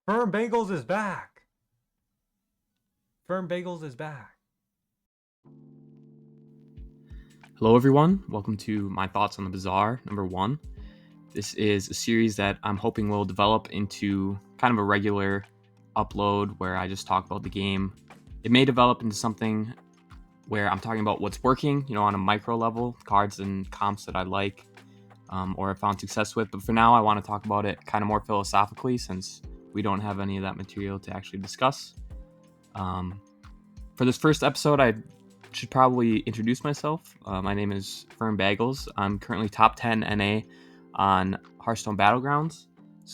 Firm Bagels is back. Firm Bagels is back. Hello, everyone. Welcome to my thoughts on the Bazaar, number 1. This is a series that I'm hoping will develop into kind of a regular upload where I just talk about the game. It may develop into something where I'm talking about what's working, on a micro level, cards and comps that I like or have found success with. But for now, I want to talk about it kind of more philosophically since we don't have any of that material to actually discuss. For this first episode, I should probably introduce myself. My name is Firm Bagels. I'm currently top 10 NA on Hearthstone Battlegrounds.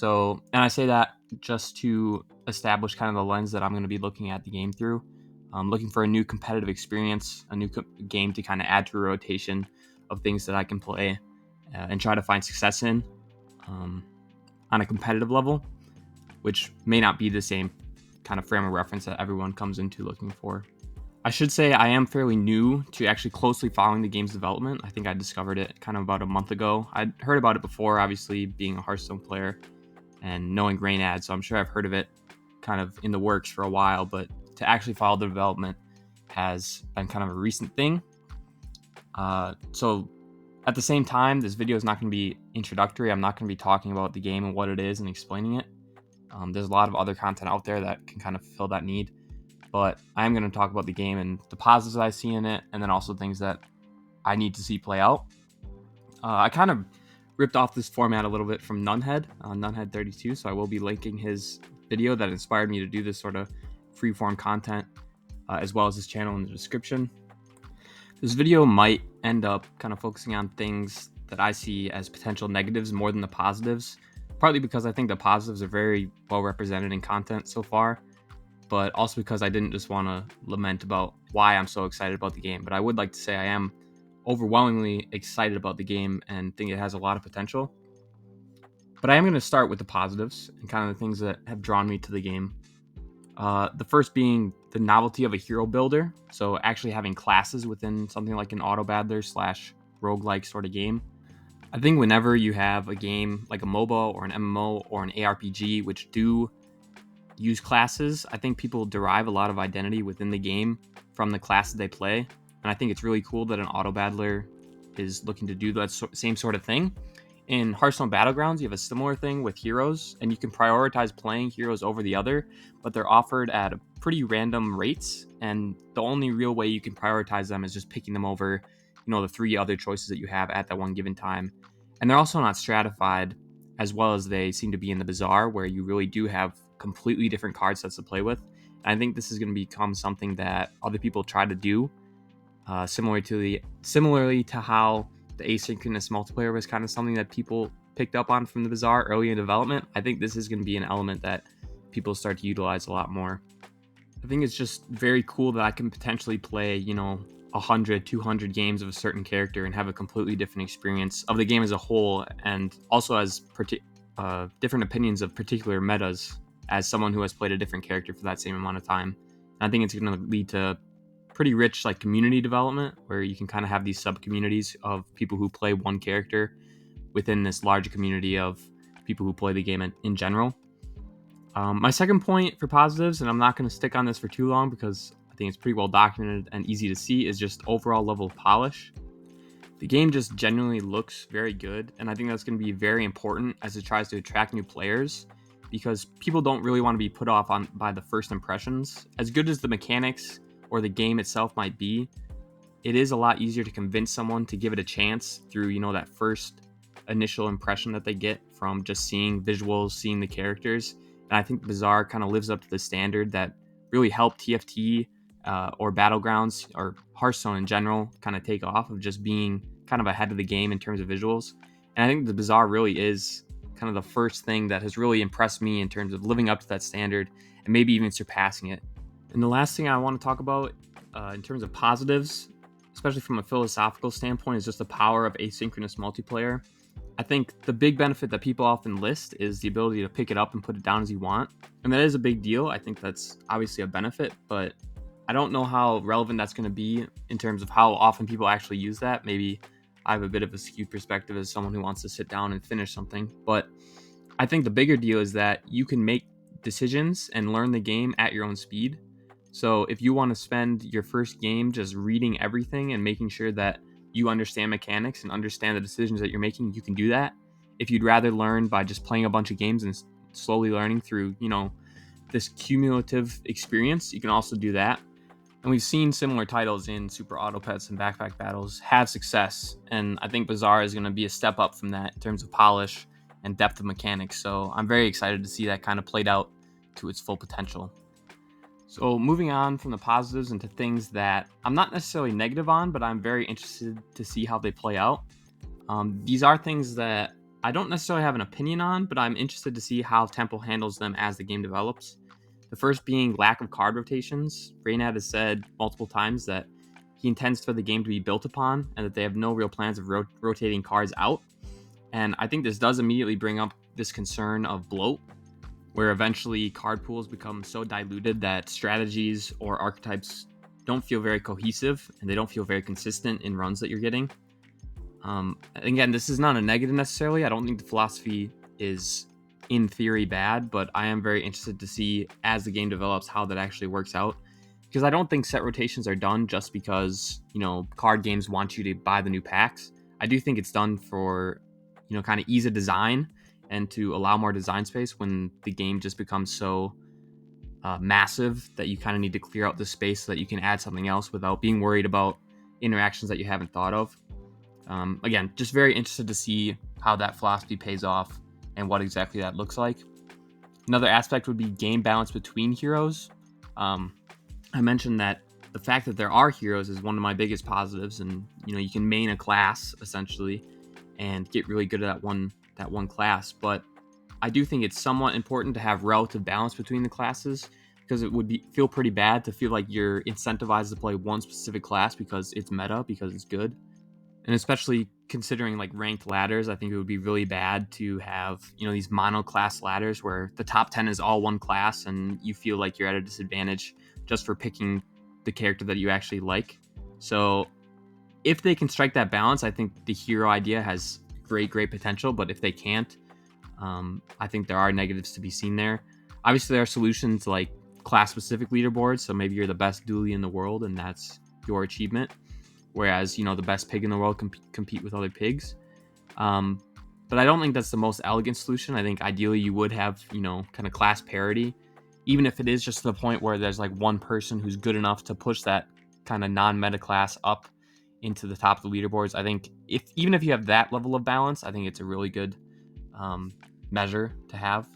And I say that just to establish kind of the lens that I'm going to be looking at the game through. I'm looking for a new competitive experience, a new game to kind of add to a rotation of things that I can play and try to find success in on a competitive level, which may not be the same kind of frame of reference that everyone comes into looking for. I should say I am fairly new to actually closely following the game's development. I think I discovered it kind of about a month ago. I'd heard about it before, obviously, being a Hearthstone player and knowing Grainad, so I'm sure I've heard of it kind of in the works for a while, but to actually follow the development has been kind of a recent thing. So at the same time, this video is not going to be introductory. I'm not going to be talking about the game and what it is and explaining it. There's a lot of other content out there that can kind of fill that need. But I am going to talk about the game and the positives that I see in it, and then also things that I need to see play out. I kind of ripped off this format a little bit from Nunhead, Nunhead32, so I will be linking his video that inspired me to do this sort of freeform content, as well as his channel in the description. This video might end up kind of focusing on things that I see as potential negatives more than the positives, partly because I think the positives are very well represented in content so far, but also because I didn't just want to lament about why I'm so excited about the game. But I would like to say I am overwhelmingly excited about the game and think it has a lot of potential. But I am going to start with the positives and kind of the things that have drawn me to the game. The first being the novelty of a hero builder. So actually having classes within something like an auto battler / roguelike sort of game. I think whenever you have a game like a MOBA or an MMO or an ARPG, which do use classes, I think people derive a lot of identity within the game from the classes they play. And I think it's really cool that an auto battler is looking to do that same sort of thing. In Hearthstone Battlegrounds, you have a similar thing with heroes, and you can prioritize playing heroes over the other, but they're offered at pretty random rates. And the only real way you can prioritize them is just picking them over, the 3 other choices that you have at that one given time. And they're also not stratified as well as they seem to be in the Bazaar, where you really do have completely different card sets to play with. And I think this is going to become something that other people try to do, similarly to how the asynchronous multiplayer was kind of something that people picked up on from the Bazaar early in development. I think this is going to be an element that people start to utilize a lot more. I think it's just very cool that I can potentially play, 100, 200 games of a certain character and have a completely different experience of the game as a whole, and also as different opinions of particular metas as someone who has played a different character for that same amount of time. And I think it's going to lead to pretty rich community development where you can kind of have these sub-communities of people who play one character within this larger community of people who play the game in general. My second point for positives, and I'm not going to stick on this for too long because I think it's pretty well documented and easy to see, is just overall level of polish. The game just genuinely looks very good, and I think that's going to be very important as it tries to attract new players, because people don't really want to be put off by the first impressions. As good as the mechanics or the game itself might be, it is a lot easier to convince someone to give it a chance through, that first initial impression that they get from just seeing visuals, seeing the characters. And I think Bazaar kind of lives up to the standard that really helped TFT or Battlegrounds or Hearthstone in general kind of take off, of just being kind of ahead of the game in terms of visuals. And I think the Bazaar really is kind of the first thing that has really impressed me in terms of living up to that standard and maybe even surpassing it. And the last thing I want to talk about in terms of positives, especially from a philosophical standpoint, is just the power of asynchronous multiplayer. I think the big benefit that people often list is the ability to pick it up and put it down as you want. And that is a big deal. I think that's obviously a benefit, but I don't know how relevant that's going to be in terms of how often people actually use that. Maybe I have a bit of a skewed perspective as someone who wants to sit down and finish something. But I think the bigger deal is that you can make decisions and learn the game at your own speed. So if you want to spend your first game just reading everything and making sure that you understand mechanics and understand the decisions that you're making, you can do that. If you'd rather learn by just playing a bunch of games and slowly learning through, this cumulative experience, you can also do that. And we've seen similar titles in Super Auto Pets and Backpack Battles have success. And I think Bazaar is going to be a step up from that in terms of polish and depth of mechanics. So I'm very excited to see that kind of played out to its full potential. So moving on from the positives into things that I'm not necessarily negative on, but I'm very interested to see how they play out. These are things that I don't necessarily have an opinion on, but I'm interested to see how Tempo handles them as the game develops. The first being lack of card rotations. Reynad has said multiple times that he intends for the game to be built upon and that they have no real plans of rotating cards out. And I think this does immediately bring up this concern of bloat, where eventually card pools become so diluted that strategies or archetypes don't feel very cohesive and they don't feel very consistent in runs that you're getting. Again, this is not a negative necessarily. I don't think the philosophy is in theory bad, but I am very interested to see as the game develops how that actually works out. Because I don't think set rotations are done just because, card games want you to buy the new packs. I do think it's done for, kind of ease of design and to allow more design space when the game just becomes so massive that you kind of need to clear out the space so that you can add something else without being worried about interactions that you haven't thought of. Again, just very interested to see how that philosophy pays off and what exactly that looks like. Another aspect would be game balance between heroes. I mentioned that the fact that there are heroes is one of my biggest positives, and you can main a class essentially and get really good at that one class. But I do think it's somewhat important to have relative balance between the classes, because it would feel pretty bad to feel like you're incentivized to play one specific class because it's meta, because it's good. And especially considering like ranked ladders, I think it would be really bad to have, these mono class ladders where the top 10 is all one class and you feel like you're at a disadvantage just for picking the character that you actually like. So if they can strike that balance, I think the hero idea has great potential. But if they can't, I think there are negatives to be seen there. Obviously, there are solutions like class-specific leaderboards. So maybe you're the best dually in the world and that's your achievement, whereas the best pig in the world compete with other pigs. But I don't think that's the most elegant solution. I think ideally you would have kind of class parity, even if it is just to the point where there's like one person who's good enough to push that kind of non-meta class up into the top of the leaderboards. I think even if you have that level of balance, I think it's a really good measure to have.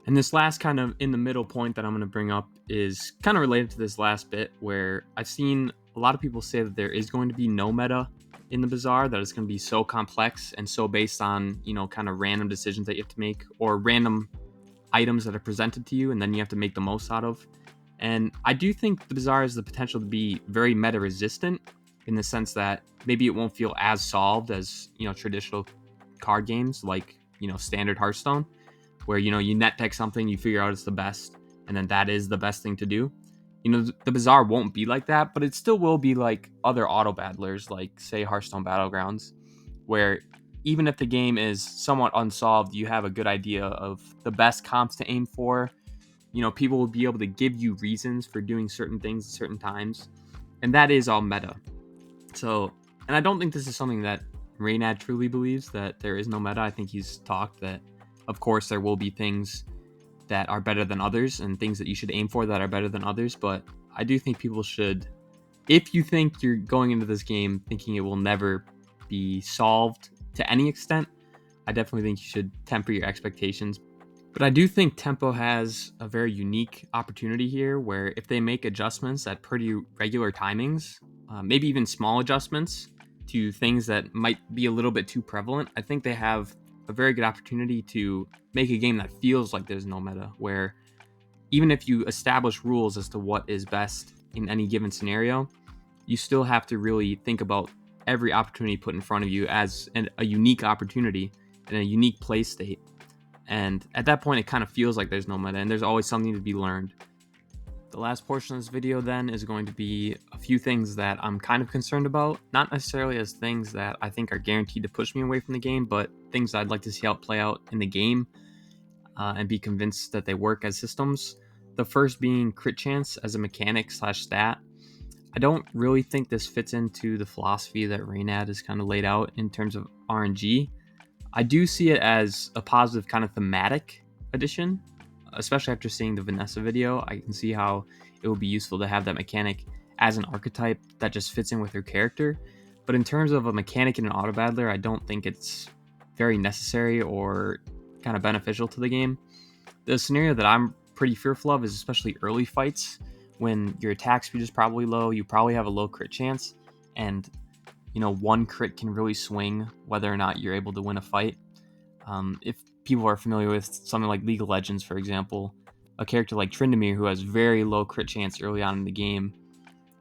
And this last kind of in the middle point that I'm going to bring up is kind of related to this last bit, where I've seen a lot of people say that there is going to be no meta in the Bazaar, that it's going to be so complex and so based on, kind of random decisions that you have to make or random items that are presented to you and then you have to make the most out of. And I do think the Bazaar has the potential to be very meta resistant, in the sense that maybe it won't feel as solved as, traditional card games like, standard Hearthstone, where, you net deck something, you figure out it's the best, and then that is the best thing to do. The Bazaar won't be like that, but it still will be like other auto battlers, like, say, Hearthstone Battlegrounds, where even if the game is somewhat unsolved, you have a good idea of the best comps to aim for. People will be able to give you reasons for doing certain things at certain times, and that is all meta. So, and I don't think this is something that Reynad truly believes, that there is no meta. I think he's talked that, of course, there will be things that are better than others and things that you should aim for that are better than others. But I do think people should, if you think you're going into this game thinking it will never be solved to any extent, I definitely think you should temper your expectations. But I do think Tempo has a very unique opportunity here, where if they make adjustments at pretty regular timings, maybe even small adjustments to things that might be a little bit too prevalent, I think they have a very good opportunity to make a game that feels like there's no meta, where even if you establish rules as to what is best in any given scenario, you still have to really think about every opportunity put in front of you as a unique opportunity and a unique play state. And at that point, it kind of feels like there's no meta and there's always something to be learned. The last portion of this video then is going to be a few things that I'm kind of concerned about, not necessarily as things that I think are guaranteed to push me away from the game, but things I'd like to see how it play out in the game. and be convinced that they work as systems. The first being crit chance as a mechanic slash stat. I don't really think this fits into the philosophy that Raynad has kind of laid out in terms of RNG. I do see it as a positive kind of thematic addition, especially after seeing the Vanessa video. I can see how it would be useful to have that mechanic as an archetype that just fits in with her character. But in terms of a mechanic in an auto battler, I don't think it's very necessary or kind of beneficial to the game. The scenario that I'm pretty fearful of is especially early fights when your attack speed is probably low, you probably have a low crit chance, and one crit can really swing whether or not you're able to win a fight. If people are familiar with something like League of Legends, for example, a character like Tryndamere, who has very low crit chance early on in the game,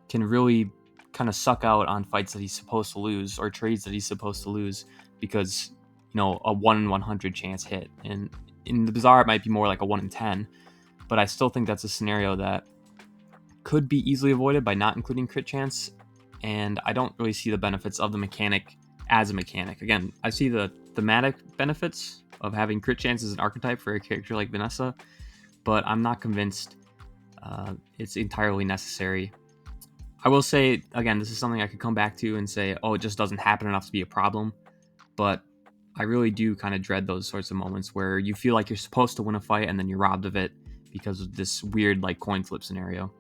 can really kind of suck out on fights that he's supposed to lose or trades that he's supposed to lose because, a 1 in 100 chance hit. And in the Bazaar, it might be more like a 1 in 10, but I still think that's a scenario that could be easily avoided by not including crit chance, and I don't really see the benefits of the mechanic as a mechanic. Again, I see the thematic benefits of having crit chance as an archetype for a character like Vanessa, but I'm not convinced it's entirely necessary. I will say, again, this is something I could come back to and say, oh, it just doesn't happen enough to be a problem, but I really do kind of dread those sorts of moments where you feel like you're supposed to win a fight and then you're robbed of it because of this weird like coin flip scenario.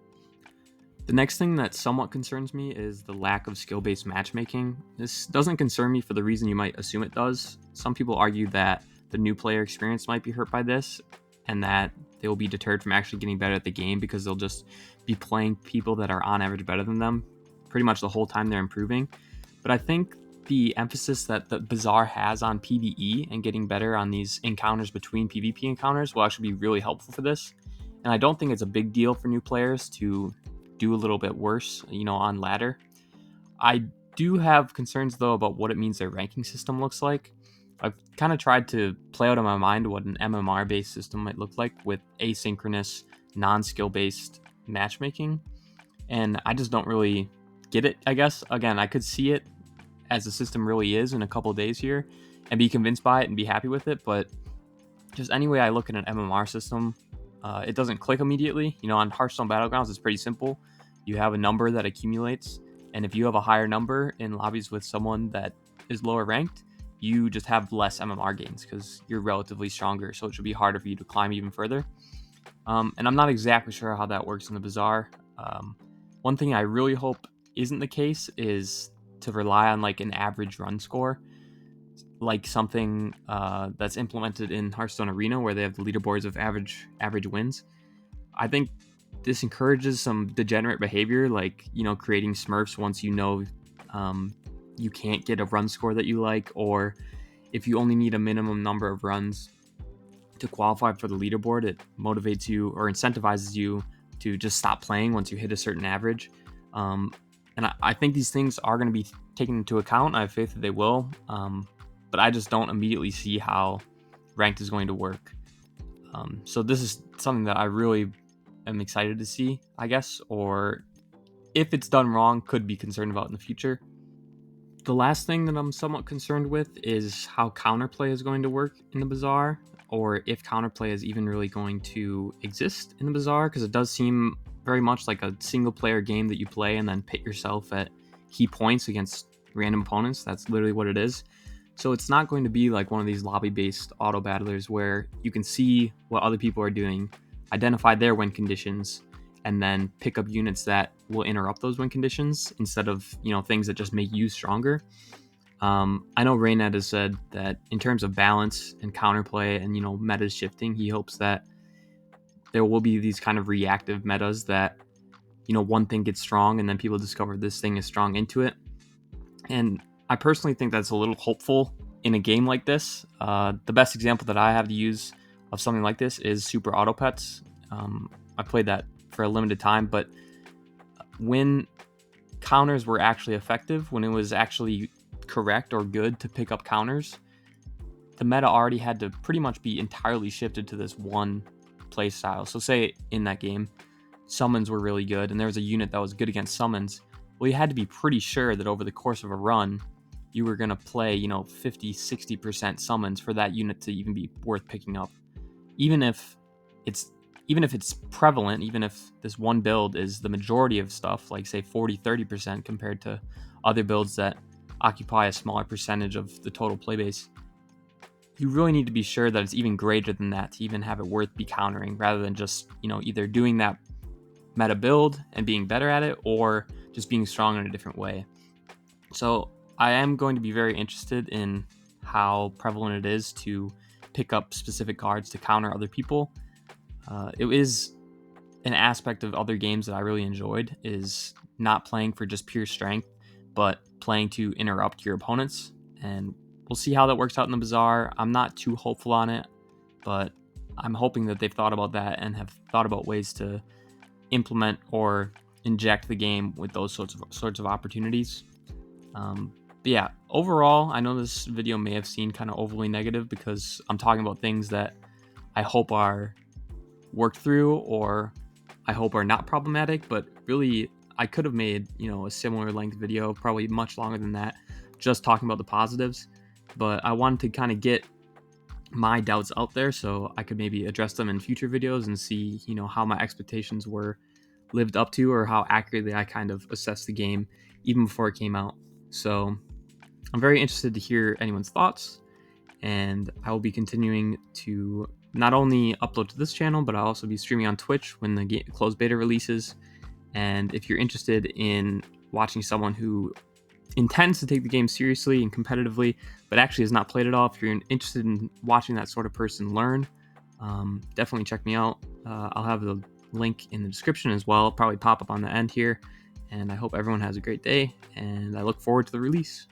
The next thing that somewhat concerns me is the lack of skill-based matchmaking. This doesn't concern me for the reason you might assume it does. Some people argue that the new player experience might be hurt by this and that they will be deterred from actually getting better at the game because they'll just be playing people that are on average better than them pretty much the whole time they're improving. But I think the emphasis that the Bazaar has on PvE and getting better on these encounters between PvP encounters will actually be really helpful for this. And I don't think it's a big deal for new players to do a little bit worse, on ladder. I do have concerns though about what it means their ranking system looks like. I've kind of tried to play out in my mind what an MMR based system might look like with asynchronous, non-skill based matchmaking, and I just don't really get it, I guess. Again, I could see it as the system really is in a couple days here and be convinced by it and be happy with it, but just any way I look at an MMR system, it doesn't click immediately. On Hearthstone Battlegrounds, it's pretty simple. You have a number that accumulates, and if you have a higher number in lobbies with someone that is lower ranked, you just have less MMR gains because you're relatively stronger, so it should be harder for you to climb even further. And I'm not exactly sure how that works in the Bazaar. One thing I really hope isn't the case is to rely on like an average run score, like something that's implemented in Hearthstone Arena where they have the leaderboards of average wins. I think this encourages some degenerate behavior, like creating Smurfs once you can't get a run score that you like, or if you only need a minimum number of runs to qualify for the leaderboard, it motivates you or incentivizes you to just stop playing once you hit a certain average. And I think these things are going to be taken into account. I have faith that they will, but I just don't immediately see how ranked is going to work. So this is something that I really am excited to see, I guess, or if it's done wrong, could be concerned about in the future. The last thing that I'm somewhat concerned with is how counterplay is going to work in the Bazaar, or if counterplay is even really going to exist in the Bazaar, because it does seem very much like a single player game that you play and then pit yourself at key points against random opponents. That's literally what it is. So it's not going to be like one of these lobby-based auto battlers where you can see what other people are doing, identify their win conditions, and then pick up units that will interrupt those win conditions instead of things that just make you stronger. I know Raynad has said that in terms of balance and counterplay and metas shifting, he hopes that there will be these kind of reactive metas that one thing gets strong and then people discover this thing is strong into it. And I personally think that's a little hopeful in a game like this. The best example that I have to use of something like this is Super Auto Pets. I played that for a limited time, but when counters were actually effective, when it was actually correct or good to pick up counters, the meta already had to pretty much be entirely shifted to this one play style. So say in that game, summons were really good and there was a unit that was good against summons. Well, you had to be pretty sure that over the course of a run, you were going to play, 50, 60% summons for that unit to even be worth picking up. even if it's prevalent, even if this one build is the majority of stuff, like say 40-30% compared to other builds that occupy a smaller percentage of the total play base, you really need to be sure that it's even greater than that to even have it worth be countering, rather than just, either doing that meta build and being better at it, or just being strong in a different way. So I am going to be very interested in how prevalent it is to pick up specific cards to counter other people. It is an aspect of other games that I really enjoyed, is not playing for just pure strength, but playing to interrupt your opponents. And we'll see how that works out in the Bazaar. I'm not too hopeful on it, but I'm hoping that they've thought about that and have thought about ways to implement or inject the game with those sorts of opportunities. But yeah, overall, I know this video may have seemed kind of overly negative because I'm talking about things that I hope are worked through, or I hope are not problematic, but really I could have made, a similar length video, probably much longer than that, just talking about the positives. But I wanted to kind of get my doubts out there so I could maybe address them in future videos and see, how my expectations were lived up to, or how accurately I kind of assessed the game even before it came out. So I'm very interested to hear anyone's thoughts, and I will be continuing to not only upload to this channel, but I'll also be streaming on Twitch when the closed beta releases. And if you're interested in watching someone who intends to take the game seriously and competitively, but actually has not played it all, if you're interested in watching that sort of person learn, definitely check me out. I'll have the link in the description as well. It'll probably pop up on the end here. And I hope everyone has a great day, and I look forward to the release.